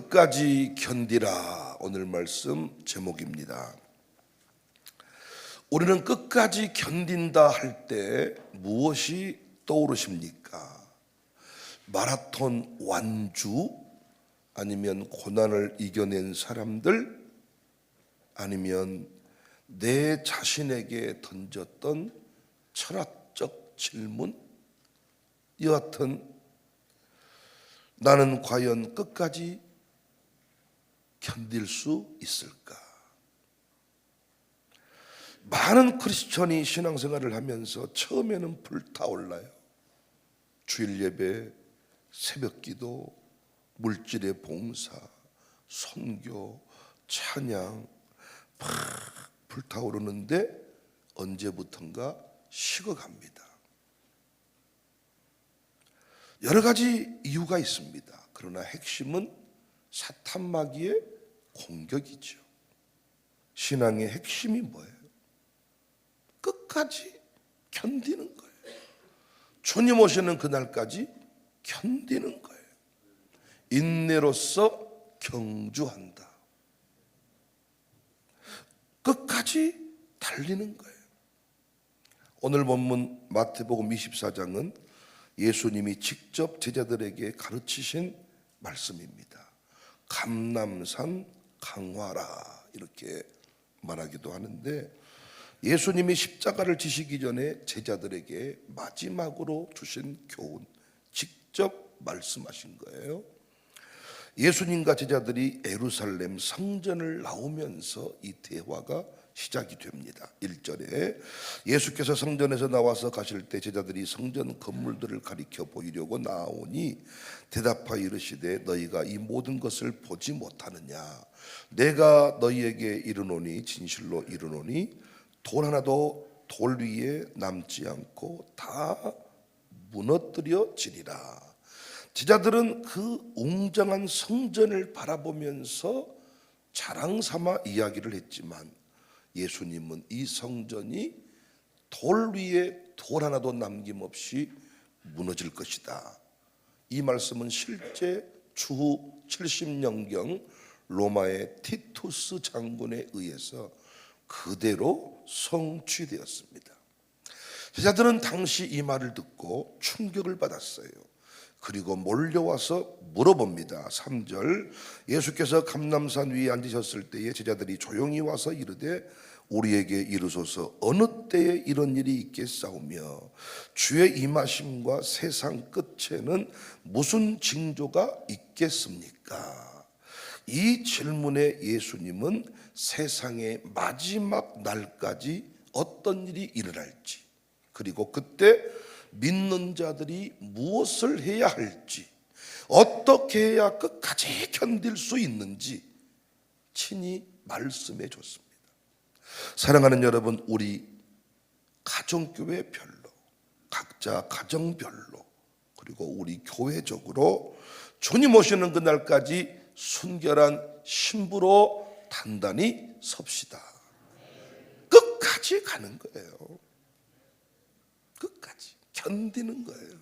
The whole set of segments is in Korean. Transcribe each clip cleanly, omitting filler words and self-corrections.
끝까지 견디라. 오늘 말씀 제목입니다. 우리는 끝까지 견딘다 할 때 무엇이 떠오르십니까? 마라톤 완주? 아니면 고난을 이겨낸 사람들? 아니면 내 자신에게 던졌던 철학적 질문? 여하튼 나는 과연 끝까지 견딜 수 있을까? 많은 크리스천이 신앙생활을 하면서 처음에는 불타올라요. 주일 예배, 새벽기도, 물질의 봉사, 선교, 찬양 막 불타오르는데 언제부턴가 식어갑니다. 여러 가지 이유가 있습니다. 그러나 핵심은 사탄마귀의 공격이죠. 신앙의 핵심이 뭐예요? 끝까지 견디는 거예요. 주님 오시는 그날까지 견디는 거예요. 인내로서 경주한다. 끝까지 달리는 거예요. 오늘 본문 마태복음 24장은 예수님이 직접 제자들에게 가르치신 말씀입니다. 감람산 강화라 이렇게 말하기도 하는데, 예수님이 십자가를 지시기 전에 제자들에게 마지막으로 주신 교훈, 직접 말씀하신 거예요. 예수님과 제자들이 예루살렘 성전을 나오면서 이 대화가 시작이 됩니다. 1절에 예수께서 성전에서 나와서 가실 때 제자들이 성전 건물들을 가리켜 보이려고 나오니 대답하여 이르시되 너희가 이 모든 것을 보지 못하느냐? 내가 너희에게 이르노니 진실로 이르노니 돌 하나도 돌 위에 남지 않고 다 무너뜨려지리라. 제자들은 그 웅장한 성전을 바라보면서 자랑 삼아 이야기를 했지만 예수님은 이 성전이 돌 위에 돌 하나도 남김없이 무너질 것이다. 이 말씀은 실제 주후 70년경 로마의 티투스 장군에 의해서 그대로 성취되었습니다. 제자들은 당시 이 말을 듣고 충격을 받았어요. 그리고 몰려와서 물어봅니다. 3절 예수께서 감람산 위에 앉으셨을 때에 제자들이 조용히 와서 이르되 우리에게 이르소서 어느 때에 이런 일이 있겠사오며 주의 임하심과 세상 끝에는 무슨 징조가 있겠습니까? 이 질문에 예수님은 세상의 마지막 날까지 어떤 일이 일어날지, 그리고 그때 믿는 자들이 무엇을 해야 할지, 어떻게 해야 끝까지 견딜 수 있는지 친히 말씀해 줬습니다. 사랑하는 여러분, 우리 가정교회별로, 각자 가정별로, 그리고 우리 교회적으로 주님 오시는 그날까지 순결한 신부로 단단히 섭시다. 끝까지 가는 거예요. 끝까지 견디는 거예요.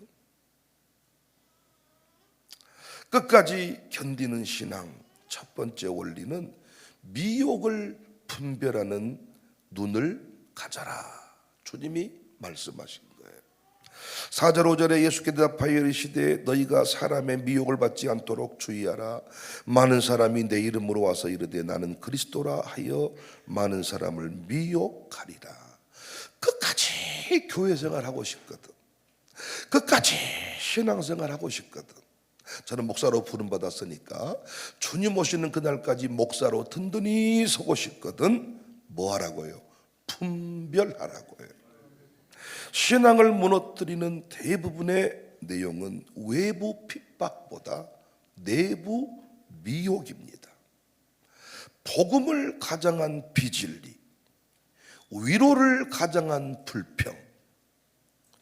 끝까지 견디는 신앙 첫 번째 원리는 미혹을 분별하는 눈을 가져라. 주님이 말씀하신 거예요. 4절 5절에 예수께 대답하여 이르시되 너희가 사람의 미혹을 받지 않도록 주의하라. 많은 사람이 내 이름으로 와서 이르되 나는 그리스도라 하여 많은 사람을 미혹하리라. 끝까지 교회생활 하고 싶거든. 끝까지 신앙생활 하고 싶거든. 저는 목사로 부름받았으니까 주님 오시는 그날까지 목사로 든든히 서고 싶거든. 뭐 하라고요? 분별하라고요. 신앙을 무너뜨리는 대부분의 내용은 외부 핍박보다 내부 미혹입니다. 복음을 가장한 비진리, 위로를 가장한 불평,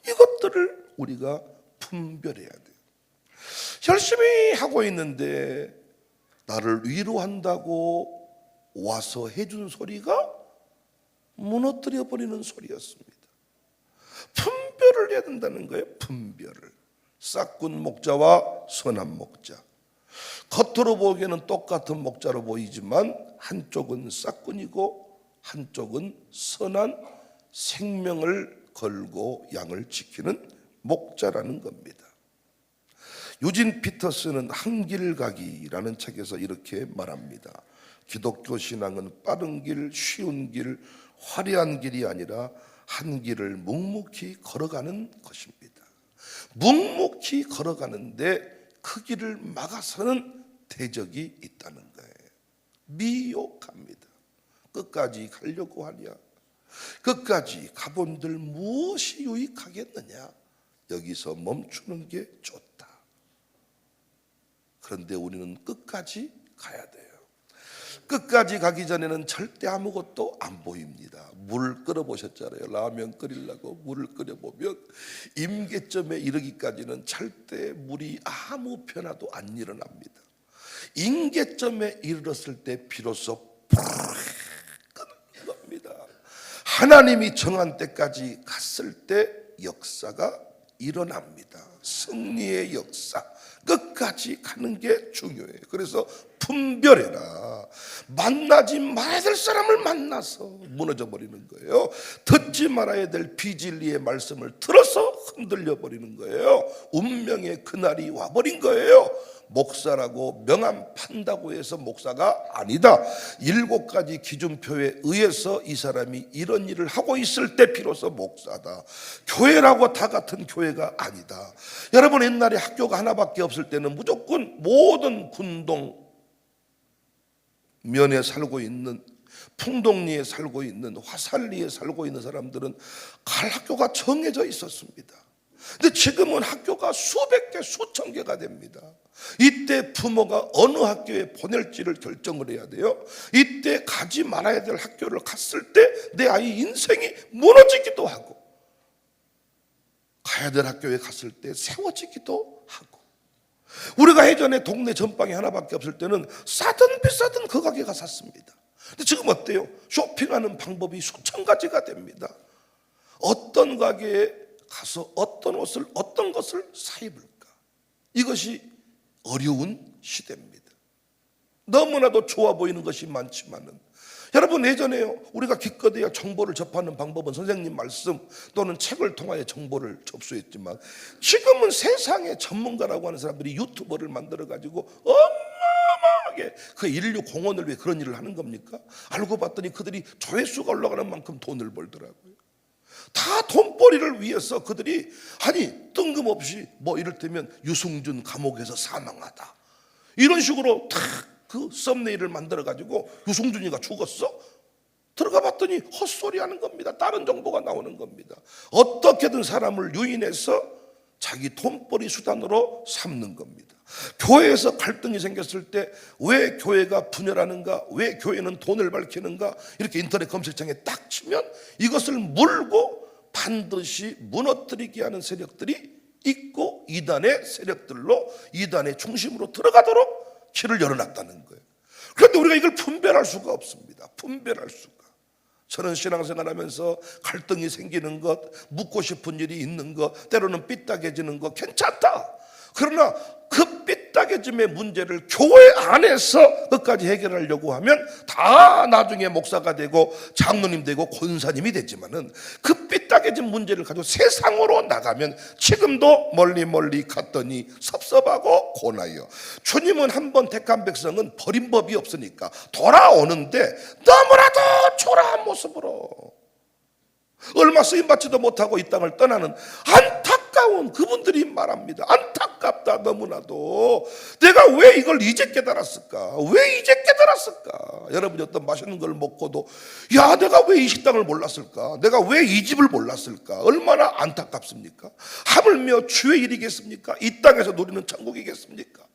이것들을 우리가 분별해야 돼요. 열심히 하고 있는데 나를 위로한다고 와서 해준 소리가 무너뜨려 버리는 소리였습니다. 분별을 해야 된다는 거예요. 분별을. 싹군 목자와 선한 목자, 겉으로 보기에는 똑같은 목자로 보이지만 한쪽은 싹꾼이고 한쪽은 선한 생명을 걸고 양을 지키는 목자라는 겁니다. 유진 피터스는 한길가기라는 책에서 이렇게 말합니다. 기독교 신앙은 빠른 길, 쉬운 길, 화려한 길이 아니라 한 길을 묵묵히 걸어가는 것입니다. 묵묵히 걸어가는데 그 길을 막아서는 대적이 있다는 거예요. 미혹합니다. 끝까지 가려고 하냐? 끝까지 가본들 무엇이 유익하겠느냐? 여기서 멈추는 게 좋다. 그런데 우리는 끝까지 가야 돼요. 끝까지 가기 전에는 절대 아무것도 안 보입니다. 물 끓여보셨잖아요. 라면 끓이려고 물을 끓여보면 임계점에 이르기까지는 절대 물이 아무 변화도 안 일어납니다. 임계점에 이르렀을 때 비로소 끓는 겁니다. 하나님이 정한 때까지 갔을 때 역사가 일어납니다. 승리의 역사, 끝까지 가는 게 중요해요. 그래서 분별해라. 만나지 말아야 될 사람을 만나서 무너져 버리는 거예요. 듣지 말아야 될 비진리의 말씀을 들어서 흔들려 버리는 거예요. 운명의 그날이 와버린 거예요. 목사라고 명함 판다고 해서 목사가 아니다. 7가지 기준표에 의해서 이 사람이 이런 일을 하고 있을 때 비로소 목사다. 교회라고 다 같은 교회가 아니다. 여러분, 옛날에 학교가 하나밖에 없을 때는 무조건 모든 군동 면에 살고 있는, 풍동리에 살고 있는, 화살리에 살고 있는 사람들은 갈 학교가 정해져 있었습니다. 근데 지금은 학교가 수백 개, 수천 개가 됩니다. 이때 부모가 어느 학교에 보낼지를 결정을 해야 돼요. 이때 가지 말아야 될 학교를 갔을 때 내 아이 인생이 무너지기도 하고, 가야 될 학교에 갔을 때 세워지기도 하고. 우리가 예전에 동네 전방에 하나밖에 없을 때는 싸든 비싸든 그 가게가 샀습니다. 근데 지금 어때요? 쇼핑하는 방법이 수천 가지가 됩니다. 어떤 가게에 가서 어떤 옷을, 어떤 것을 사 입을까? 이것이 어려운 시대입니다. 너무나도 좋아 보이는 것이 많지만은, 여러분, 예전에요, 우리가 기껏해야 정보를 접하는 방법은 선생님 말씀 또는 책을 통하여 정보를 접수했지만, 지금은 세상의 전문가라고 하는 사람들이 유튜버를 만들어 가지고 어마어마하게 그 인류 공헌을 위해 그런 일을 하는 겁니까? 알고 봤더니 그들이 조회수가 올라가는 만큼 돈을 벌더라고요. 다 돈벌이를 위해서 그들이, 아니 뜬금없이 뭐 이를테면 유승준 감옥에서 사망하다, 이런 식으로 탁 그 썸네일을 만들어 가지고 유승준이가 죽었어? 들어가 봤더니 헛소리 하는 겁니다. 다른 정보가 나오는 겁니다. 어떻게든 사람을 유인해서 자기 돈벌이 수단으로 삼는 겁니다. 교회에서 갈등이 생겼을 때 왜 교회가 분열하는가, 왜 교회는 돈을 밝히는가, 이렇게 인터넷 검색창에 딱 치면 이것을 물고 반드시 무너뜨리게 하는 세력들이 있고, 이단의 세력들로 이단의 중심으로 들어가도록 길을 열어놨다는 거예요. 그런데 우리가 이걸 분별할 수가 없습니다. 분별할 수가. 저는 신앙생활하면서 갈등이 생기는 것, 묻고 싶은 일이 있는 것, 때로는 삐딱해지는 것 괜찮다. 그러나 그 삐딱해짐의 문제를 교회 안에서 끝까지 해결하려고 하면 다 나중에 목사가 되고 장로님 되고 권사님이 되지만은, 그 삐딱해진 문제를 가지고 세상으로 나가면 지금도 멀리 갔더니 섭섭하고 고나요. 주님은 한번 택한 백성은 버린 법이 없으니까 돌아오는데 너무나도 초라한 모습으로, 얼마 쓰임받지도 못하고 이 땅을 떠나는 안타까운 그분들이 말합니다. 안타깝다. 너무나도 내가 왜 이걸 이제 깨달았을까? 왜 이제 깨달았을까? 여러분이 어떤 맛있는 걸 먹고도, 야, 내가 왜 이 식당을 몰랐을까? 내가 왜 이 집을 몰랐을까? 얼마나 안타깝습니까? 하물며 주의 일이겠습니까? 이 땅에서 누리는 천국이겠습니까?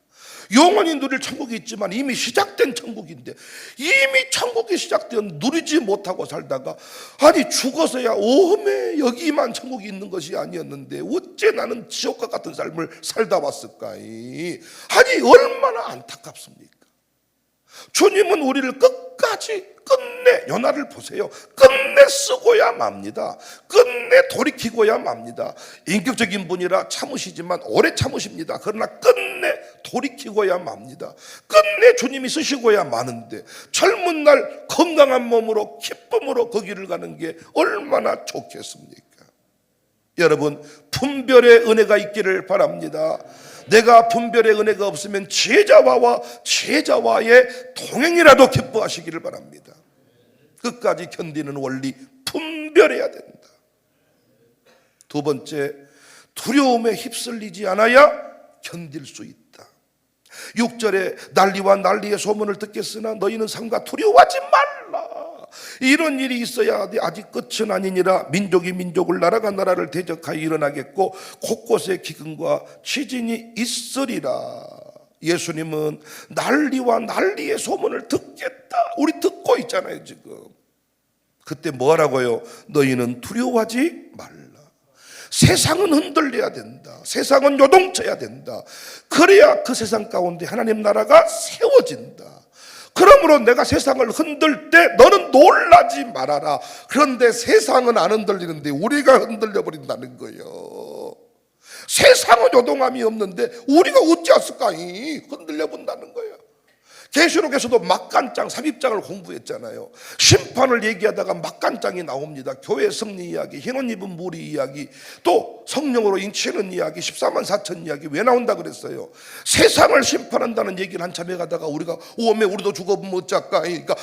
영원히 누릴 천국이 있지만 이미 시작된 천국인데, 이미 천국이 시작된 누리지 못하고 살다가, 아니 죽어서야 오메 여기만 천국이 있는 것이 아니었는데 어째 나는 지옥과 같은 삶을 살다 왔을까? 아니 얼마나 안타깝습니까? 주님은 우리를 끝까지, 끝내, 연하를 보세요, 끝내 쓰고야 맙니다. 끝내 돌이키고야 맙니다. 인격적인 분이라 참으시지만 오래 참으십니다. 그러나 끝내 돌이키고야 맙니다. 끝내 주님이 쓰시고야 마는데 젊은 날 건강한 몸으로 기쁨으로 그 길을 가는 게 얼마나 좋겠습니까? 여러분, 분별의 은혜가 있기를 바랍니다. 내가 분별의 은혜가 없으면 제자와의 동행이라도 기뻐하시기를 바랍니다. 끝까지 견디는 원리, 분별해야 된다. 두 번째, 두려움에 휩쓸리지 않아야 견딜 수 있다. 6절에 난리와 난리의 소문을 듣겠으나 너희는 삼가 두려워하지 말라. 이런 일이 있어야 아직 끝은 아니니라. 민족이 민족을, 나라가 나라를 대적하여 일어나겠고 곳곳에 기근과 지진이 있으리라. 예수님은 난리와 난리의 소문을 듣겠다. 우리 듣고 있잖아요 지금. 그때 뭐 하라고요? 너희는 두려워하지 말라. 세상은 흔들려야 된다. 세상은 요동쳐야 된다. 그래야 그 세상 가운데 하나님 나라가 세워진다. 그러므로 내가 세상을 흔들 때 너는 놀라지 말아라. 그런데 세상은 안 흔들리는데 우리가 흔들려 버린다는 거예요. 세상은 요동함이 없는데 우리가 어찌했을까이 흔들려 본다는 거예요. 계시록에서도 막간장, 삽입장을 공부했잖아요. 심판을 얘기하다가 막간장이 나옵니다. 교회 승리 이야기, 흰옷 입은 무리 이야기, 또 성령으로 인치는 이야기, 14만 4천 이야기. 왜 나온다 그랬어요? 세상을 심판한다는 얘기를 한참 해가다가 우리가 오메 우리도 죽어보면 어쩔까? 그러니까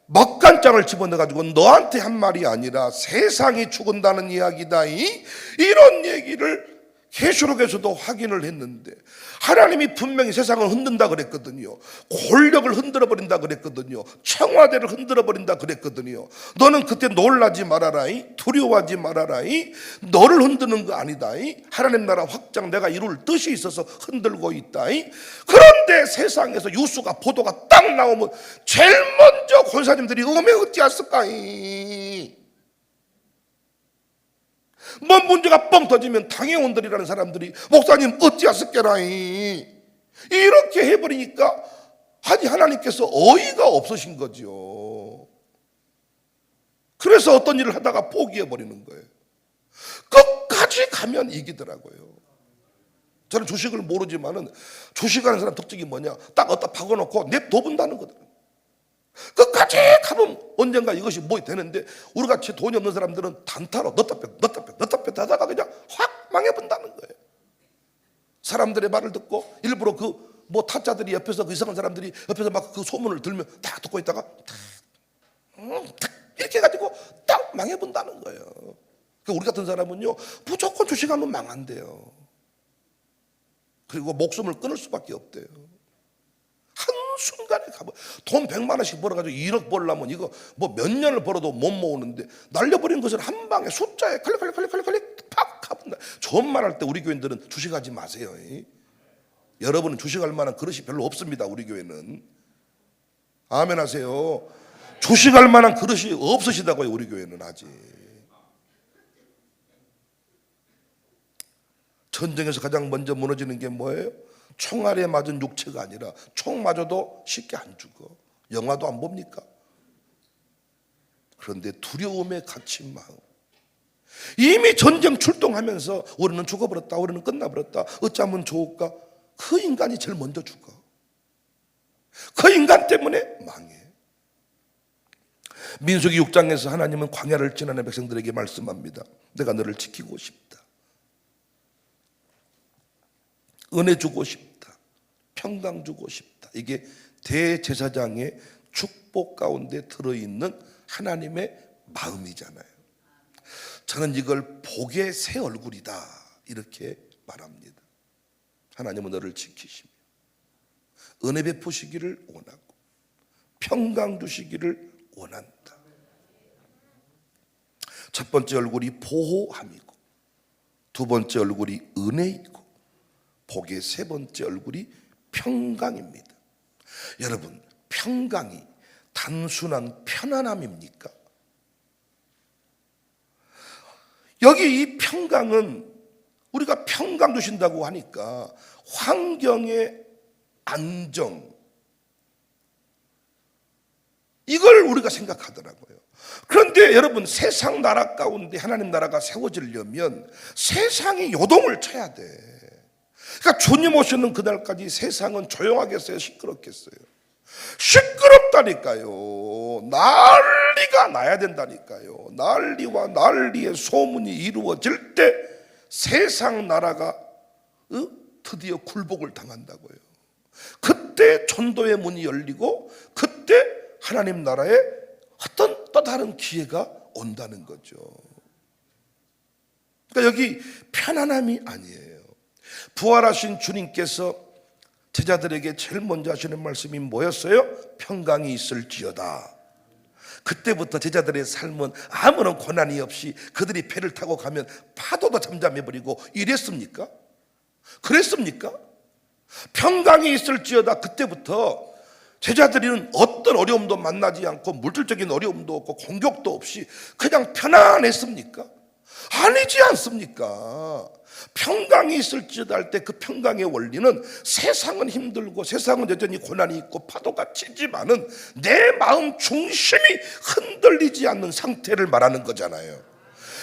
막간장을 집어넣어가지고 너한테 한 말이 아니라 세상이 죽은다는 이야기다. 이런 얘기를 계시록에서도 확인을 했는데 하나님이 분명히 세상을 흔든다 그랬거든요. 권력을 흔들어 버린다 그랬거든요. 청와대를 흔들어 버린다 그랬거든요. 너는 그때 놀라지 말아라이, 두려워하지 말아라이. 너를 흔드는 거 아니다이. 하나님 나라 확장 내가 이룰 뜻이 있어서 흔들고 있다이. 그런데 세상에서 뉴스가 보도가 딱 나오면 제일 먼저 권사님들이 어메 어찌했을까이. 뭔 문제가 뻥 터지면 당회원들이라는 사람들이 목사님 어찌하셨겠라이 이렇게 해버리니까 아니 하나님께서 어이가 없으신 거죠. 그래서 어떤 일을 하다가 포기해버리는 거예요. 끝까지 가면 이기더라고요. 저는 주식을 모르지만은 주식하는 사람 특징이 뭐냐, 딱 어디다 박아놓고 냅둬본다는 거더라고요. 끝까지 가면 언젠가 이것이 뭐 되는데 우리 같이 돈이 없는 사람들은 단타로 넣다 뺐다 하다가 그냥 확 망해본다는 거예요. 사람들의 말을 듣고 일부러 그 뭐 타짜들이 옆에서 그 이상한 사람들이 옆에서 막 그 소문을 들면 딱 듣고 있다가 이렇게 해가지고 딱 망해본다는 거예요. 우리 같은 사람은요 무조건 주식하면 망한대요. 그리고 목숨을 끊을 수밖에 없대요. 한순간에 가버. 돈 100만 원씩 벌어가지고 1억 벌려면 이거 뭐 몇 년을 벌어도 못 모으는데 날려버린 것을 한 방에 숫자에 클릭 팍 가본다. 좋은 말 할 때 우리 교인들은 주식하지 마세요. 여러분은 주식할 만한 그릇이 별로 없습니다. 우리 교회는. 아멘 하세요. 주식할 만한 그릇이 없으시다고요. 우리 교회는 아직. 전쟁에서 가장 먼저 무너지는 게 뭐예요? 총알에 맞은 육체가 아니라 총 맞아도 쉽게 안 죽어. 영화도 안 봅니까? 그런데 두려움에 갇힌 마음. 이미 전쟁 출동하면서 우리는 죽어버렸다, 우리는 끝나버렸다, 어쩌면 좋을까? 그 인간이 제일 먼저 죽어. 그 인간 때문에 망해. 민수기 6장에서 하나님은 광야를 지나는 백성들에게 말씀합니다. 내가 너를 지키고 싶다. 은혜 주고 싶다. 평강 주고 싶다. 이게 대제사장의 축복 가운데 들어있는 하나님의 마음이잖아요. 저는 이걸 복의 새 얼굴이다 이렇게 말합니다. 하나님은 너를 지키시며 은혜 베푸시기를 원하고 평강 주시기를 원한다. 첫 번째 얼굴이 보호함이고 두 번째 얼굴이 은혜이고 복의 세 번째 얼굴이 평강입니다. 여러분, 평강이 단순한 편안함입니까? 여기 이 평강은 우리가 평강 주신다고 하니까 환경의 안정, 이걸 우리가 생각하더라고요. 그런데 여러분, 세상 나라 가운데 하나님 나라가 세워지려면 세상이 요동을 쳐야 돼. 그러니까 주님 오시는 그날까지 세상은 조용하겠어요? 시끄럽겠어요? 시끄럽다니까요. 난리가 나야 된다니까요. 난리와 난리의 소문이 이루어질 때 세상 나라가 드디어 굴복을 당한다고요. 그때 전도의 문이 열리고 그때 하나님 나라에 어떤 또 다른 기회가 온다는 거죠. 그러니까 여기 편안함이 아니에요. 부활하신 주님께서 제자들에게 제일 먼저 하시는 말씀이 뭐였어요? 평강이 있을지어다. 그때부터 제자들의 삶은 아무런 고난이 없이 그들이 배를 타고 가면 파도도 잠잠해버리고 이랬습니까? 그랬습니까? 평강이 있을지어다. 그때부터 제자들은 어떤 어려움도 만나지 않고 물질적인 어려움도 없고 공격도 없이 그냥 편안했습니까? 아니지 않습니까? 평강이 있을지어다 할 때 그 평강의 원리는 세상은 힘들고 세상은 여전히 고난이 있고 파도가 치지만은 내 마음 중심이 흔들리지 않는 상태를 말하는 거잖아요.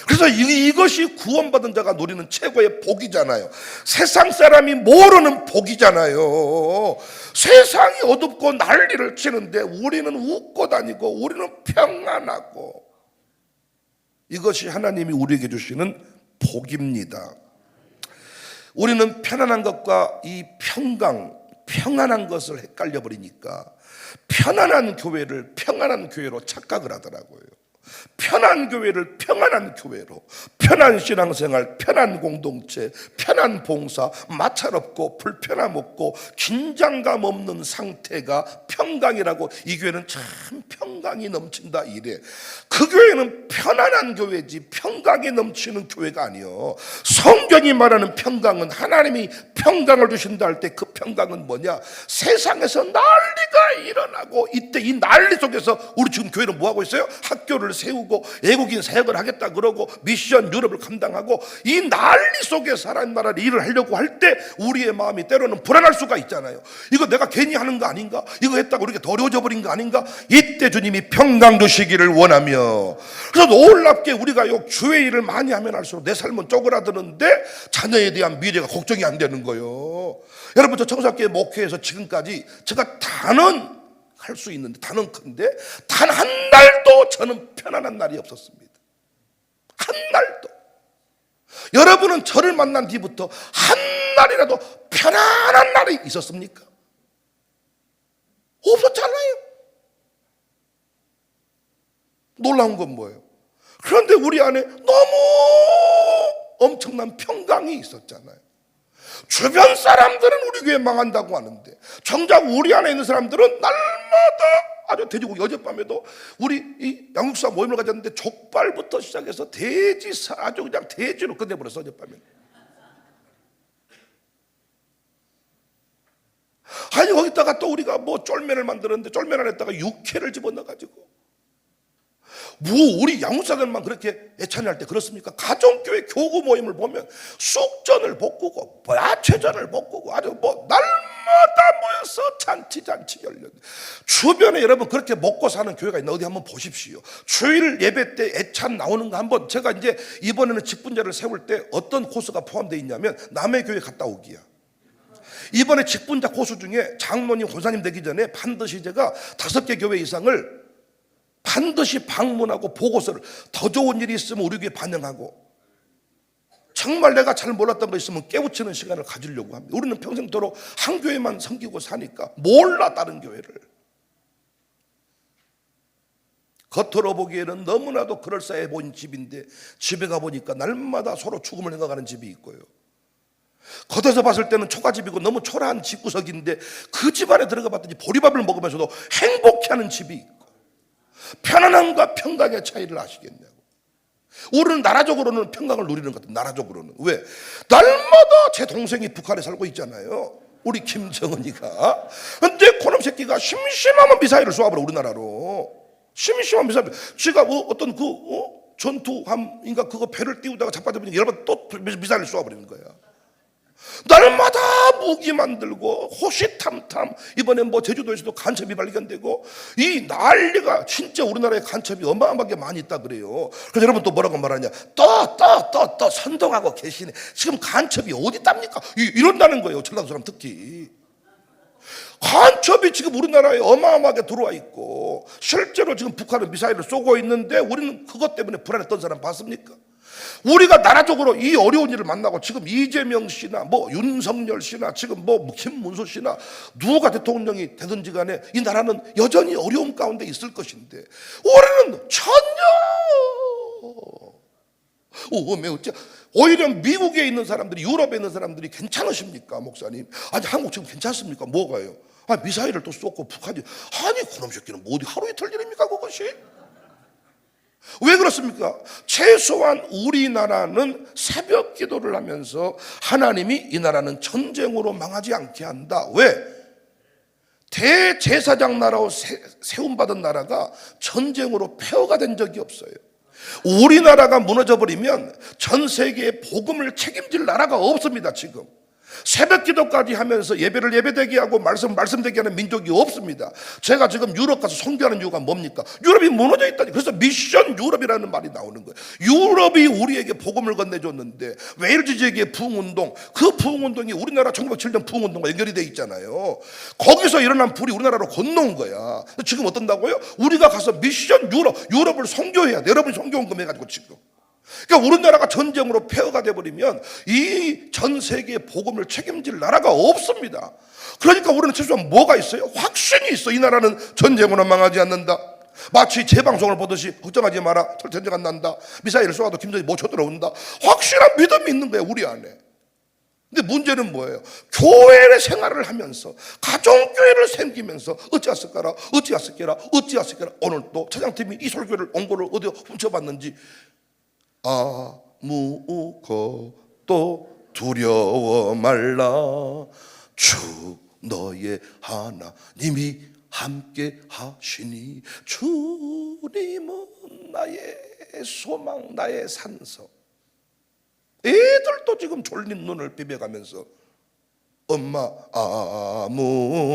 그래서 이것이 구원받은 자가 누리는 최고의 복이잖아요. 세상 사람이 모르는 복이잖아요. 세상이 어둡고 난리를 치는데 우리는 웃고 다니고 우리는 평안하고, 이것이 하나님이 우리에게 주시는 복입니다. 우리는 편안한 것과 이 평안한 것을 헷갈려 버리니까 편안한 교회를 평안한 교회로 착각을 하더라고요. 편한 교회를 평안한 교회로, 편한 신앙생활, 편한 공동체, 편한 봉사, 마찰 없고 불편함 없고 긴장감 없는 상태가 평강이라고, 이 교회는 참 평강이 넘친다 이래. 그 교회는 편안한 교회지 평강이 넘치는 교회가 아니요. 성경이 말하는 평강은, 하나님이 평강을 주신다 할 때 그 평강은 뭐냐? 세상에서 난리가 일어나고 이때 이 난리 속에서 우리 지금 교회는 뭐 하고 있어요? 학교를 세우고 외국인 사역을 하겠다 그러고 미션 유럽을 감당하고 이 난리 속에서 하나님 나라를 일을 하려고 할 때 우리의 마음이 때로는 불안할 수가 있잖아요. 이거 내가 괜히 하는 거 아닌가? 이거 했다고 우리가 더 어려워져 버린 거 아닌가? 이때 주님이 평강 주시기를 원하며, 그래서 놀랍게 우리가 주의 일을 많이 하면 할수록 내 삶은 쪼그라드는데 자녀에 대한 미래가 걱정이 안 되는 거예요. 여러분, 저 청소학교에 목회해서 지금까지 제가 단언 할 수 있는데, 단언 큰데 단 한 날도 저는 편안한 날이 없었습니다. 한 날도. 여러분은 저를 만난 뒤부터 한 날이라도 편안한 날이 있었습니까? 없었잖아요. 놀라운 건 뭐예요? 그런데 우리 안에 너무 엄청난 평강이 있었잖아요. 주변 사람들은 우리 교회 망한다고 하는데 정작 우리 안에 있는 사람들은 날마다 아주 돼지고기, 어젯밤에도 우리 이 양육사 모임을 가졌는데 족발부터 시작해서 돼지사, 아주 그냥 돼지로 끝내버렸어 어젯밤에. 아니 거기다가 또 우리가 뭐 쫄면을 만들었는데 쫄면 안에다가 육회를 집어넣어가지고, 뭐 우리 양육사들만 그렇게 애찬할 때 그렇습니까? 가정교회 교구 모임을 보면 쑥전을 볶고 야채전을 볶고 아주 뭐 날마다 모여서 잔치 열렸는데, 주변에 여러분 그렇게 먹고 사는 교회가 있나 어디 한번 보십시오. 주일 예배 때 애찬 나오는 거 한번, 제가 이제 이번에는 직분자를 세울 때 어떤 코스가 포함되어 있냐면 남의 교회 갔다 오기야. 이번에 직분자 코스 중에 장로님 권사님 되기 전에 반드시 제가 5개 교회 이상을 반드시 방문하고 보고서를, 더 좋은 일이 있으면 우리 교회 반영하고, 정말 내가 잘 몰랐던 거 있으면 깨우치는 시간을 가지려고 합니다. 우리는 평생도록 한 교회만 섬기고 사니까 몰라 다른 교회를. 겉으로 보기에는 너무나도 그럴싸해 보인 집인데 집에 가보니까 날마다 서로 죽음을 생각하는 집이 있고요. 겉에서 봤을 때는 초가집이고 너무 초라한 집구석인데 그 집 안에 들어가 봤더니 보리밥을 먹으면서도 행복해하는 집이 있고, 편안함과 평강의 차이를 아시겠냐고. 우리는 나라적으로는 평강을 누리는 것 같아요. 나라적으로는. 왜? 날마다 제 동생이 북한에 살고 있잖아요. 우리 김정은이가. 근데 그놈 새끼가 심심하면 미사일을 쏘아버려. 우리나라로 심심한 미사일. 지가 어떤 전투함인가 그거 배를 띄우다가 자빠져버리니까 여러 번 또 미사일을 쏘아버리는 거야. 날마다 무기 만들고 호시탐탐, 이번에 뭐 제주도에서도 간첩이 발견되고, 이 난리가, 진짜 우리나라에 간첩이 어마어마하게 많이 있다 그래요. 그래서 여러분 또 뭐라고 말하냐, 또 선동하고 계시네. 지금 간첩이 어디 있답니까? 이런다는 거예요. 전라도 사람 특히. 간첩이 지금 우리나라에 어마어마하게 들어와 있고, 실제로 지금 북한은 미사일을 쏘고 있는데 우리는 그것 때문에 불안했던 사람 봤습니까? 우리가 나라적으로 이 어려운 일을 만나고 지금 이재명 씨나 뭐 윤석열 씨나 지금 뭐 김문수 씨나 누가 대통령이 되든지 간에 이 나라는 여전히 어려움 가운데 있을 것인데, 우리는 전혀 어째 오히려 미국에 있는 사람들이, 유럽에 있는 사람들이 괜찮으십니까, 목사님? 아니 한국 지금 괜찮습니까? 뭐가요? 미사일을 또 쏘고 북한이, 아니 그놈 새끼는 뭐 어디 하루 이틀 일입니까 그것이? 왜 그렇습니까? 최소한 우리나라는 새벽 기도를 하면서 하나님이 이 나라는 전쟁으로 망하지 않게 한다. 왜? 대제사장 나라로 세움받은 나라가 전쟁으로 폐허가 된 적이 없어요. 우리나라가 무너져 버리면 전 세계에 복음을 책임질 나라가 없습니다. 지금 새벽 기도까지 하면서 예배를 예배되게 하고 말씀되게 하는 민족이 없습니다. 제가 지금 유럽 가서 선교하는 이유가 뭡니까? 유럽이 무너져 있다니. 그래서 미션 유럽이라는 말이 나오는 거예요. 유럽이 우리에게 복음을 건네줬는데, 웨일즈 지역의 부흥운동, 그 부흥운동이 우리나라 1907년 부흥운동과 연결이 돼 있잖아요. 거기서 일어난 불이 우리나라로 건너온 거야. 지금 어떤다고요? 우리가 가서 미션 유럽을 선교해야 돼. 여러분이 선교원금 해가지고 지금. 그러니까 우리나라가 전쟁으로 폐허가 돼버리면 이 전 세계의 복음을 책임질 나라가 없습니다. 그러니까 우리는 최소한 뭐가 있어요? 확신이 있어. 이 나라는 전쟁으로 망하지 않는다. 마치 재방송을 보듯이 걱정하지 마라, 전쟁 안 난다, 미사일을 쏘아도 김정일이 못 쳐들어온다. 확실한 믿음이 있는 거예요, 우리 안에. 근데 문제는 뭐예요? 교회의 생활을 하면서, 가정교회를 섬기면서 어찌하셨까라, 오늘 또 차장팀이 이 설교를 원고를 어디 훔쳐봤는지, 아무것도 두려워 말라, 주 너의 하나님이 함께 하시니, 주님은 나의 소망, 나의 산성. 애들도 지금 졸린 눈을 비벼가면서 엄마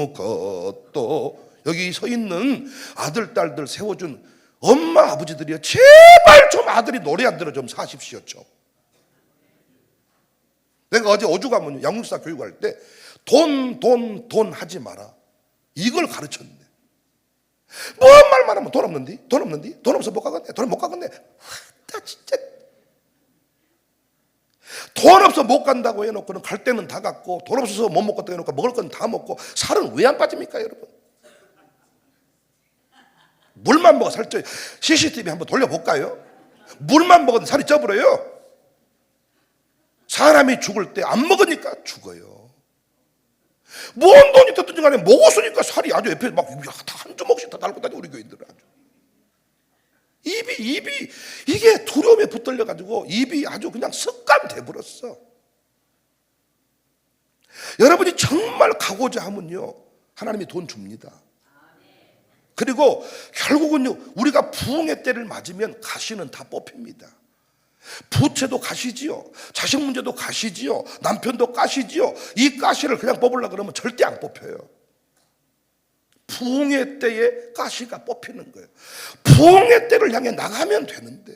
아무것도, 여기 서 있는 아들 딸들 세워준 엄마 아버지들이요, 제발 좀 아들이 노래 안 들어 좀 사십시오 좀. 내가 어제 오죽하면 양육사 교육할 때 돈 하지 마라, 이걸 가르쳤네. 뭔 말만 하면 돈 없는디? 돈 없어 못 가겠네, 돈 못 가겠네. 나 진짜 돈 없어 못 간다고 해놓고는 갈 때는 다 갔고, 돈 없어서 못 먹겠다고 해놓고 먹을 건 다 먹고, 살은 왜 안 빠집니까 여러분? 물만 먹어 살쪄요. CCTV 한번 돌려볼까요? 물만 먹어도 살이 쪄버려요. 사람이 죽을 때 안 먹으니까 죽어요. 뭔 돈이 됐든지 간에 먹었으니까 살이 아주 옆에 막 한 주먹씩 다 달고 다니, 우리 교인들은 아주. 입이 이게 두려움에 붙들려 가지고 입이 아주 그냥 습관 돼버렸어. 여러분이 정말 가고자 하면요, 하나님이 돈 줍니다. 그리고 결국은요, 우리가 부흥의 때를 맞으면 가시는 다 뽑힙니다. 부채도 가시지요, 자식 문제도 가시지요, 남편도 가시지요. 이 가시를 그냥 뽑으려고 그러면 절대 안 뽑혀요. 부흥의 때에 가시가 뽑히는 거예요. 부흥의 때를 향해 나가면 되는데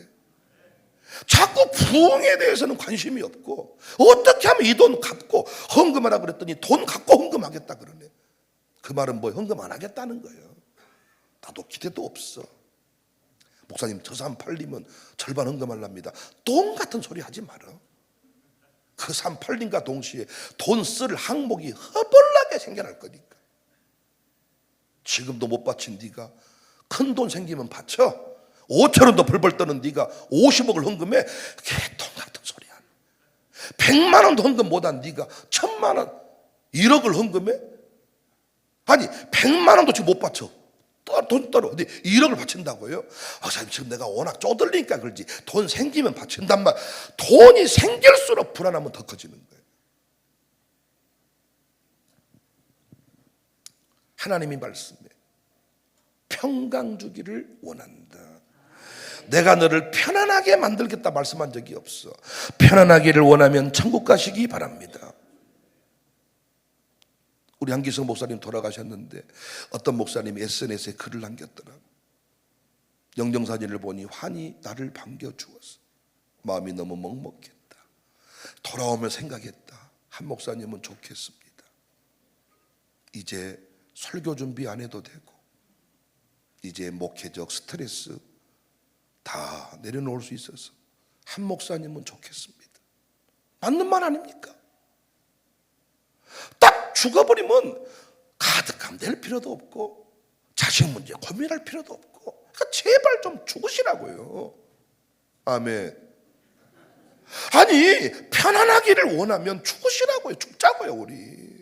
자꾸 부흥에 대해서는 관심이 없고, 어떻게 하면 이 돈 갚고 헌금하라 그랬더니 돈 갖고 헌금하겠다 그러네. 그 말은 뭐 헌금 안 하겠다는 거예요. 나도 기대도 없어. 목사님 저 산 팔리면 절반 헌금하랍니다. 돈 같은 소리 하지 마라. 그 산 팔림과 동시에 돈 쓸 항목이 허벌나게 생겨날 거니까. 지금도 못 바친 네가 큰 돈 생기면 바쳐. 5천원도 벌벌 떠는 네가 50억을 헌금해. 개똥 같은 소리 하네. 100만 원도 헌금 못한 네가 1000만 원, 1억을 헌금해? 아니 100만 원도 지금 못 바쳐. 돈 떨어. 근데 1억을 바친다고요? 사장님 지금 내가 워낙 쪼들리니까 그러지, 돈 생기면 바친단 말. 돈이 생길수록 불안함은 더 커지는 거예요. 하나님이 말씀해, 평강 주기를 원한다. 내가 너를 편안하게 만들겠다 말씀한 적이 없어. 편안하기를 원하면 천국 가시기 바랍니다. 우리 한기성 목사님 돌아가셨는데 어떤 목사님이 SNS에 글을 남겼더라고. 영정사진을 보니 환히 나를 반겨주었어. 마음이 너무 먹먹했다. 돌아오며 생각했다. 한 목사님은 좋겠습니다. 이제 설교 준비 안 해도 되고 이제 목회적 스트레스 다 내려놓을 수 있어서 한 목사님은 좋겠습니다. 맞는 말 아닙니까? 딱 죽어버리면 가득함 낼 필요도 없고 자식 문제 고민할 필요도 없고, 그러니까 제발 좀 죽으시라고요. 아멘. 아니 편안하기를 원하면 죽으시라고요. 죽자고요. 우리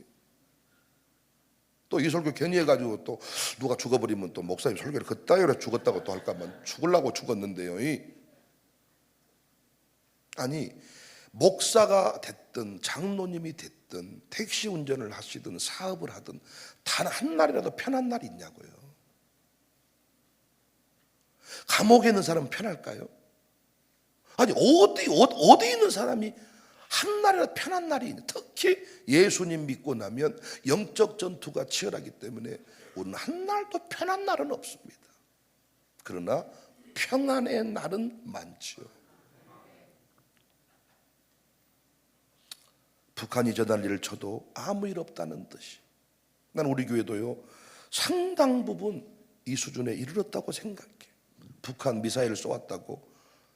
또 이 설교 괜히 해가지고 또 누가 죽어버리면 또 목사님 설교를 그따위로 죽었다고 또 할까만, 죽으려고 죽었는데요. 아니 목사가 됐든 장로님이 됐든 택시 운전을 하시든 사업을 하든 단 한 날이라도 편한 날이 있냐고요. 감옥에 있는 사람은 편할까요? 아니 어디 있는 사람이 한 날이라도 편한 날이 있냐. 특히 예수님 믿고 나면 영적 전투가 치열하기 때문에 우리는 한 날도 편한 날은 없습니다. 그러나 평안의 날은 많죠. 북한이 저 난리를 쳐도 아무 일 없다는 듯이 난 우리 교회도요 상당 부분 이 수준에 이르렀다고 생각해. 북한 미사일 쏘았다고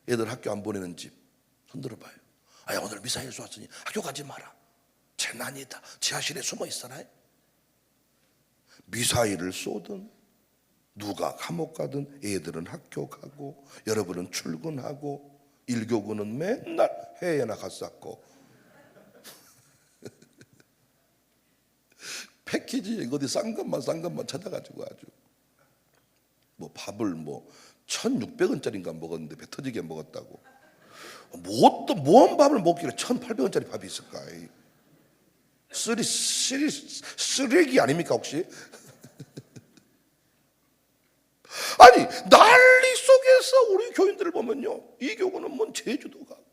애들 학교 안 보내는 집 손들어 봐요. 아야 오늘 미사일 쏘았으니 학교 가지 마라. 재난이다. 지하실에 숨어 있어라. 미사일을 쏘든 누가 감옥 가든 애들은 학교 가고 여러분은 출근하고 일교구는 맨날 해외에 나갔었고 패키지 어디 싼 것만 찾아가지고 아주 뭐 밥을 1,600원짜리인가 먹었는데 배 터지게 먹었다고. 뭔 밥을 먹길래 1,800원짜리 밥이 있을까? 쓰레기 아닙니까 혹시? 아니 난리 속에서 우리 교인들을 보면요 이 교구는 뭔 제주도 가고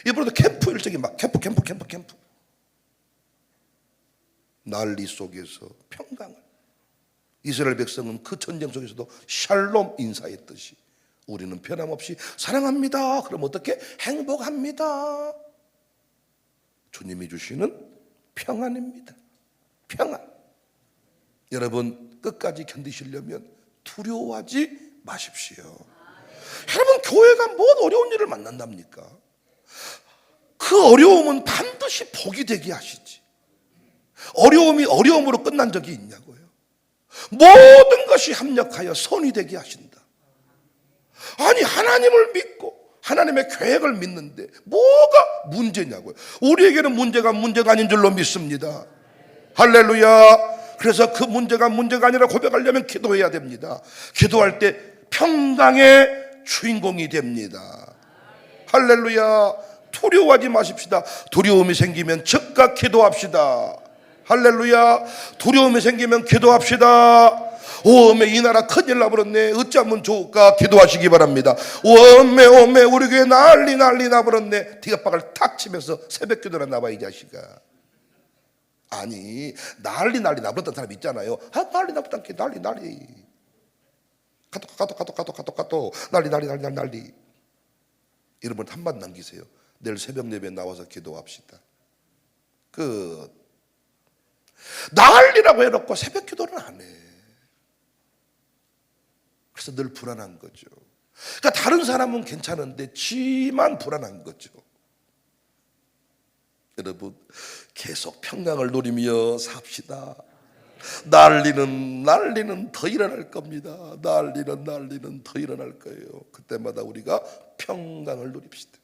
이번에도 캠프 일정이 막 캠프 난리 속에서 평강을. 이스라엘 백성은 그 전쟁 속에서도 샬롬 인사했듯이 우리는 변함없이 사랑합니다. 그럼 어떻게? 행복합니다. 주님이 주시는 평안입니다. 평안. 여러분 끝까지 견디시려면 두려워하지 마십시오. 여러분 교회가 뭔 어려운 일을 만난답니까? 그 어려움은 반드시 복이 되게 하시지. 어려움이 어려움으로 끝난 적이 있냐고요. 모든 것이 합력하여 선이 되게 하신다. 아니 하나님을 믿고 하나님의 계획을 믿는데 뭐가 문제냐고요. 우리에게는 문제가 아닌 줄로 믿습니다. 할렐루야. 그래서 그 문제가 아니라 고백하려면 기도해야 됩니다. 기도할 때 평강의 주인공이 됩니다. 할렐루야. 두려워하지 마십시다. 두려움이 생기면 즉각 기도합시다. 할렐루야. 두려움이 생기면 기도합시다. 오메 이 나라 큰일 나버렸네. 어쩌면 좋을까? 기도하시기 바랍니다. 오메 우리 교회 난리 나버렸네. 티격박을 탁 치면서 새벽 기도나 나와 이 자식아. 아니 난리 나버렸던 사람 있잖아요. 난리 나버렸던 게 난리 가도 난리. 여러분 한번 남기세요. 내일 새벽 예배 나와서 기도합시다. 난리라고 해놓고 새벽 기도는 안 해. 그래서 늘 불안한 거죠. 그러니까 다른 사람은 괜찮은데 지만 불안한 거죠. 여러분 계속 평강을 누리며 삽시다. 난리는 더 일어날 겁니다. 난리는 더 일어날 거예요. 그때마다 우리가 평강을 누립시다.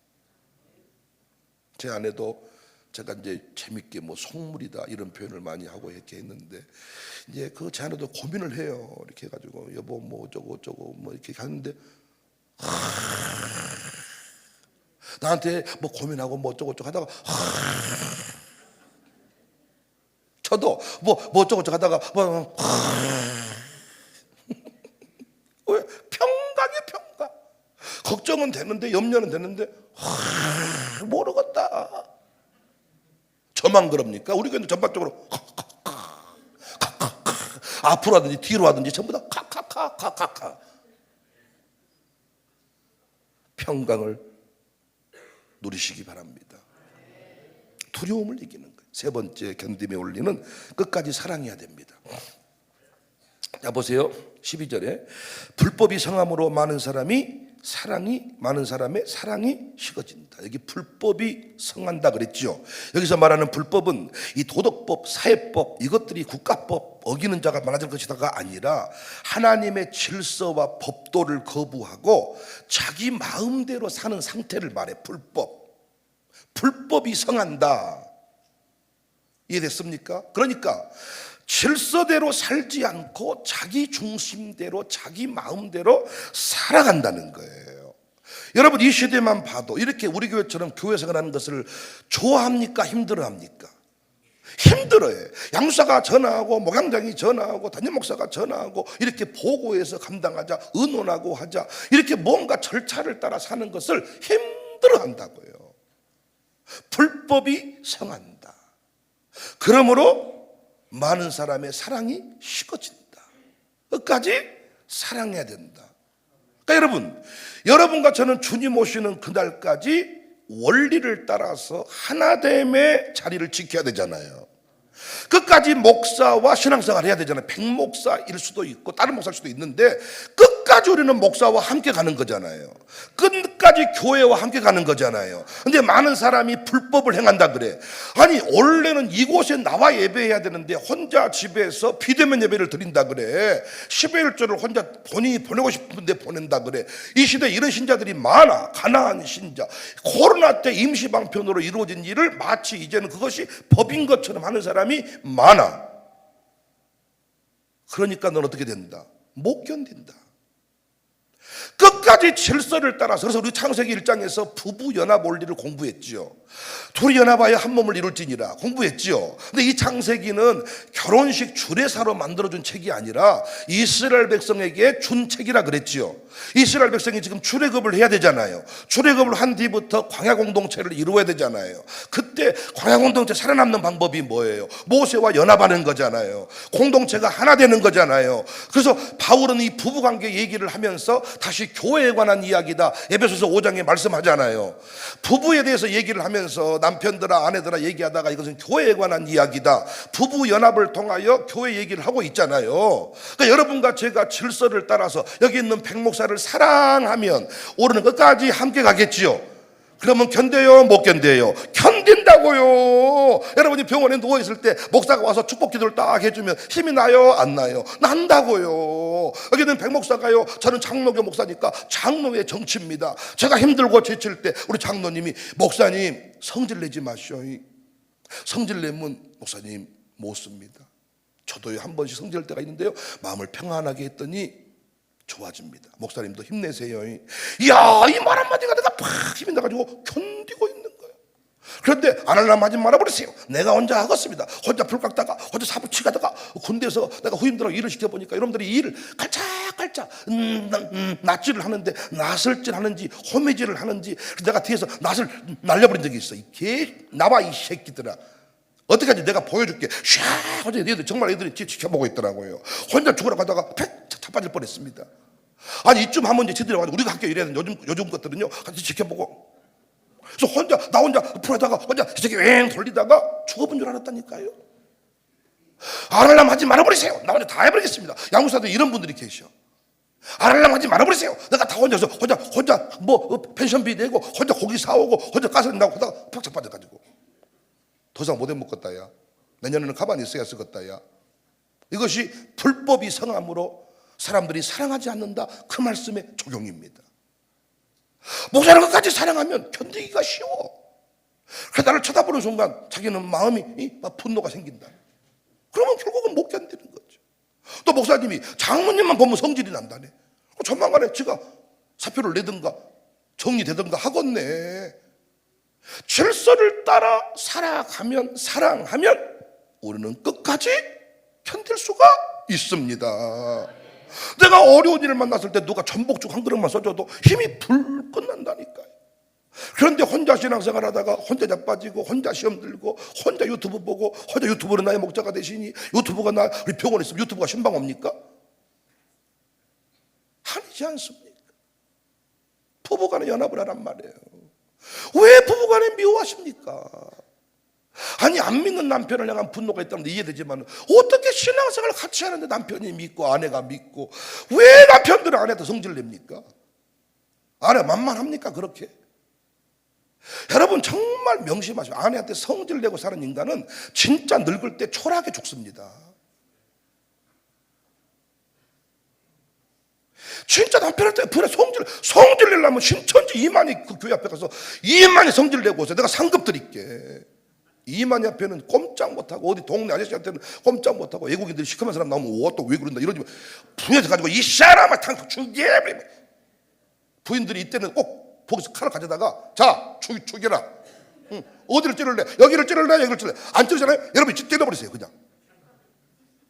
제 아내도 제가 이제 재밌게 속물이다 이런 표현을 많이 하고 이렇게 했는데 이제 제 아내도 고민을 해요. 이렇게 해가지고 여보 어쩌고 이렇게 하는데 나한테 고민하고 어쩌고 하다가 저도 어쩌고 하다가 왜 평강이야 평강. 걱정은 되는데 염려는 되는데 모르겠다. 저만 그럽니까? 우리 교회는 전반적으로 앞으로 하든지 뒤로 하든지 전부 다 카카카카카카. 평강을 누리시기 바랍니다. 두려움을 이기는 거예요. 세 번째 견딤의 원리는 끝까지 사랑해야 됩니다. 자 보세요. 12절에 불법이 성함으로 많은 사람의 사랑이 식어진다. 여기 불법이 성한다 그랬죠. 여기서 말하는 불법은 이 도덕법, 사회법, 이것들이 국가법 어기는 자가 많아질 것이다가 아니라 하나님의 질서와 법도를 거부하고 자기 마음대로 사는 상태를 말해. 불법이 성한다. 이해됐습니까? 그러니까 질서대로 살지 않고 자기 중심대로 자기 마음대로 살아간다는 거예요. 여러분 이 시대만 봐도 이렇게 우리 교회처럼 교회 생활하는 것을 좋아합니까? 힘들어합니까? 힘들어요. 양수사가 전화하고 목양장이 전화하고 담임 목사가 전화하고 이렇게 보고해서 감당하자, 의논하고 하자, 이렇게 뭔가 절차를 따라 사는 것을 힘들어한다고요. 불법이 성한다. 그러므로 많은 사람의 사랑이 식어진다. 끝까지 사랑해야 된다. 그러니까 여러분과 저는 주님 오시는 그날까지 원리를 따라서 하나됨의 자리를 지켜야 되잖아요. 끝까지 목사와 신앙생활을 해야 되잖아요. 백목사일 수도 있고 다른 목사일 수도 있는데 끝까지 우리는 목사와 함께 가는 거잖아요. 끝까지 교회와 함께 가는 거잖아요. 근데 많은 사람이 불법을 행한다 그래. 아니 원래는 이곳에 나와 예배해야 되는데 혼자 집에서 비대면 예배를 드린다 그래. 10의 1조를 혼자 본인이 보내고 싶은데 보낸다 그래. 이 시대에 이런 신자들이 많아. 가난한 신자. 코로나 때 임시방편으로 이루어진 일을 마치 이제는 그것이 법인 것처럼 하는 사람이 많아. 그러니까 넌 어떻게 된다? 못 견딘다. 끝까지 질서를 따라서. 그래서 우리 창세기 1장에서 부부 연합 원리를 공부했지요. 둘이 연합하여 한 몸을 이룰지니라 공부했지요. 근데 이 창세기는 결혼식 주례사로 만들어준 책이 아니라 이스라엘 백성에게 준 책이라 그랬지요. 이스라엘 백성이 지금 출애굽을 해야 되잖아요. 출애굽을 한 뒤부터 광야 공동체를 이루어야 되잖아요. 그때 광야 공동체 살아남는 방법이 뭐예요? 모세와 연합하는 거잖아요. 공동체가 하나 되는 거잖아요. 그래서 바울은 이 부부관계 얘기를 하면서 다시 교회에 관한 이야기다. 에베소서 5장에 말씀하잖아요. 부부에 대해서 얘기를 하면서 남편들아 아내들아 얘기하다가 이것은 교회에 관한 이야기다. 부부 연합을 통하여 교회 얘기를 하고 있잖아요. 그러니까 여러분과 제가 질서를 따라서 여기 있는 백목사를 사랑하면 오르는 끝까지 함께 가겠지요. 그러면 견뎌요? 못 견뎌요? 견딘다고요. 여러분이 병원에 누워있을 때 목사가 와서 축복 기도를 딱 해주면 힘이 나요? 안 나요? 난다고요. 여기는 백목사가요, 저는 장로교 목사니까 장로의 정치입니다. 제가 힘들고 지칠 때 우리 장로님이 목사님 성질 내지 마시오. 성질 내면 목사님 못 씁니다. 저도 한 번씩 성질낼 때가 있는데요, 마음을 평안하게 했더니 좋아집니다. 목사님도 힘내세요. 이야, 이 말 한마디가 내가 팍 힘이 나가지고 견디고 있는 거예요. 그런데 안 하려면 하지 말아버리세요. 내가 혼자 하겠습니다. 혼자 불 깎다가 혼자 사부치 가다가 군대에서 내가 후임들하고 일을 시켜보니까 여러분들이 일을 깔짝깔짝 낫질을 하는데 낫을질 하는지 호미질을 하는지, 내가 뒤에서 낫을 날려버린 적이 있어. 나와 이 새끼들아, 어떡하지? 내가 보여줄게. 샤! 혼자 얘들 정말 애들이 지켜보고 있더라고요. 혼자 죽으러 가다가 팩! 차 빠질 뻔했습니다. 아니 이쯤 하면 이제 지들이 와서 우리가 학교 이래야 되는 요즘 것들은요 같이 지켜보고. 그래서 나 혼자 풀에다가 혼자 저기 왱 돌리다가 죽어본 줄 알았다니까요. 안 하려면 하지 말아버리세요. 나 혼자 다 해버리겠습니다. 양무사도 이런 분들이 계셔. 안 하려면 하지 말아버리세요. 내가 다 혼자서 혼자 뭐 펜션비 내고 혼자 고기 사오고 혼자 가스를 나고 하다가 팍 자빠져가지고 더 이상 못 해먹겠다 야. 내년에는 가만히 있어야 쓰겠다 야. 이것이 불법이 성함으로 사람들이 사랑하지 않는다, 그 말씀의 적용입니다. 목사는 끝까지 사랑하면 견디기가 쉬워. 그래서 나를 쳐다보는 순간 자기는 마음이 막 분노가 생긴다. 그러면 결국은 못 견디는 거죠. 또 목사님이 장모님만 보면 성질이 난다네. 조만간에 지가 사표를 내든가 정리되든가 하겠네. 질서를 따라 살아가면, 사랑하면 우리는 끝까지 견딜 수가 있습니다. 내가 어려운 일을 만났을 때 누가 전복죽 한 그릇만 써줘도 힘이 불 끝난다니까요. 그런데 혼자 신앙생활 하다가 혼자 자빠지고 혼자 시험 들고 혼자 유튜브 보고 혼자 유튜브로 나의 목자가 되시니 유튜브가 우리 병원에 있으면 유튜브가 신방 옵니까? 아니지 않습니까? 부부간에 연합을 하란 말이에요. 왜 부부간에 미워하십니까? 아니 안 믿는 남편을 향한 분노가 있다는 데 이해되지만 어떻게 신앙생활을 같이 하는데 남편이 믿고 아내가 믿고 왜 남편들은 아내한테 성질을 냅니까? 아내 만만합니까 그렇게? 여러분 정말 명심하시고 아내한테 성질 내고 사는 인간은 진짜 늙을 때 초라하게 죽습니다. 진짜 남편한테 성질 내려면 신천지 이만희 그 교회 앞에 가서 이만희 성질 내고 오세요. 내가 상급 드릴게. 이만희 앞에는 꼼짝 못하고 어디 동네 아저씨한테는 꼼짝 못하고 외국인들이 시커먼 사람 나오면 또 왜 그런다 이러지 부인한테 가지고 이 사람아 탕 죽여. 부인들이 이때는 꼭 거기서 칼을 가져다가 자 죽여라. 어디를 찌를래? 여기를 찌를래? 여기를 찌를래? 안 찌르잖아요? 여러분이 때려버리세요 그냥.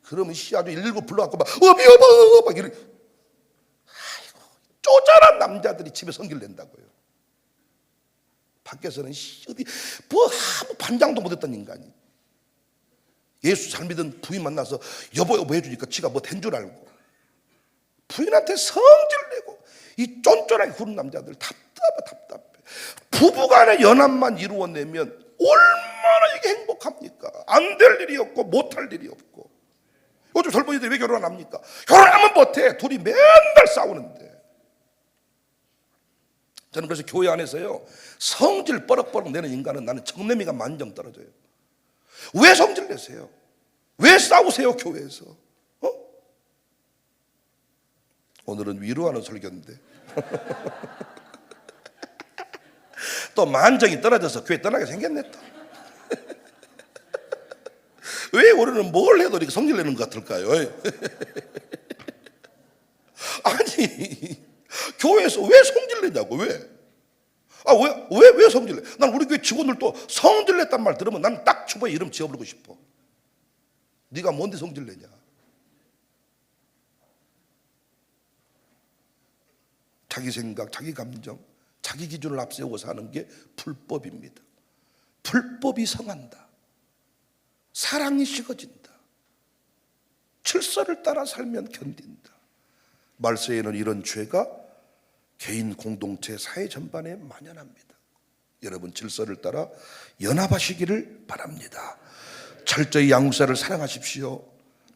그러면 아주 119 불러갖고 막 여보 막 이러. 쪼잔한 남자들이 집에 성질 낸다고요. 밖에서는 어디 뭐 아무 반장도 못했던 인간이 예수 잘 믿은 부인 만나서 여보 해주니까 지가 뭐 된 줄 알고 부인한테 성질 내고 이 쫀쫀하게 구는 남자들 답답해. 부부간의 연합만 이루어내면 얼마나 이게 행복합니까? 안 될 일이 없고 못할 일이 없고. 요즘 젊은이들이 왜 결혼 안 합니까? 결혼하면 못해. 둘이 맨날 싸우는데. 저는 그래서 교회 안에서요 성질 뻐럭뻐럭 내는 인간은 나는 정내미가 만정 떨어져요. 왜 성질 내세요? 왜 싸우세요 교회에서? 오늘은 위로하는 설교인데 또 만정이 떨어져서 교회 떠나게 생겼네 또. 왜 우리는 뭘 해도 이렇게 성질 내는 것 같을까요? 아니 교회에서 왜 성질 내냐고 왜? 왜 성질 내? 난 우리 교회 직원들도 성질 냈단 말 들으면 난 딱 주보에 이름 지어버리고 싶어. 네가 뭔데 성질 내냐? 자기 생각, 자기 감정, 자기 기준을 앞세우고 사는 게 불법입니다. 불법이 성한다. 사랑이 식어진다. 질서를 따라 살면 견딘다. 말세에는 이런 죄가 개인, 공동체, 사회 전반에 만연합니다. 여러분 질서를 따라 연합하시기를 바랍니다. 철저히 양육사를 사랑하십시오.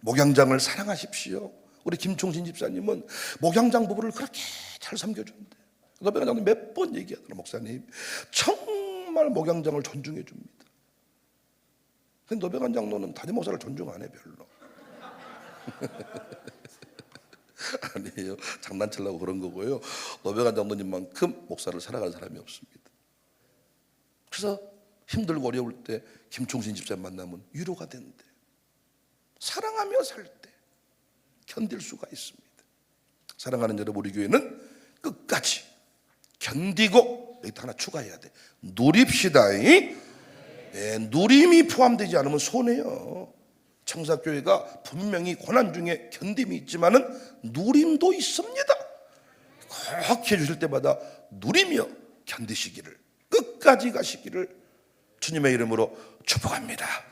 목양장을 사랑하십시오. 우리 김총신 집사님은 목양장 부부를 그렇게 잘 섬겨준대. 노배관장도 몇 번 얘기하더라. 목사님 정말 목양장을 존중해 줍니다. 근데 노배관장로는 담임 목사를 존중 안 해 별로. 아니에요. 장난치려고 그런 거고요. 노배관 장로님만큼 목사를 사랑하는 사람이 없습니다. 그래서 힘들고 어려울 때 김총신 집사님 만나면 위로가 된대. 사랑하며 살 때 견딜 수가 있습니다. 사랑하는 여러분 우리 교회는 끝까지 견디고 여기 하나 추가해야 돼. 누립시다. 네, 누림이 포함되지 않으면 손해요. 청사교회가 분명히 고난 중에 견딤이 있지만은 누림도 있습니다. 꼭 해주실 때마다 누리며 견디시기를 끝까지 가시기를 주님의 이름으로 축복합니다.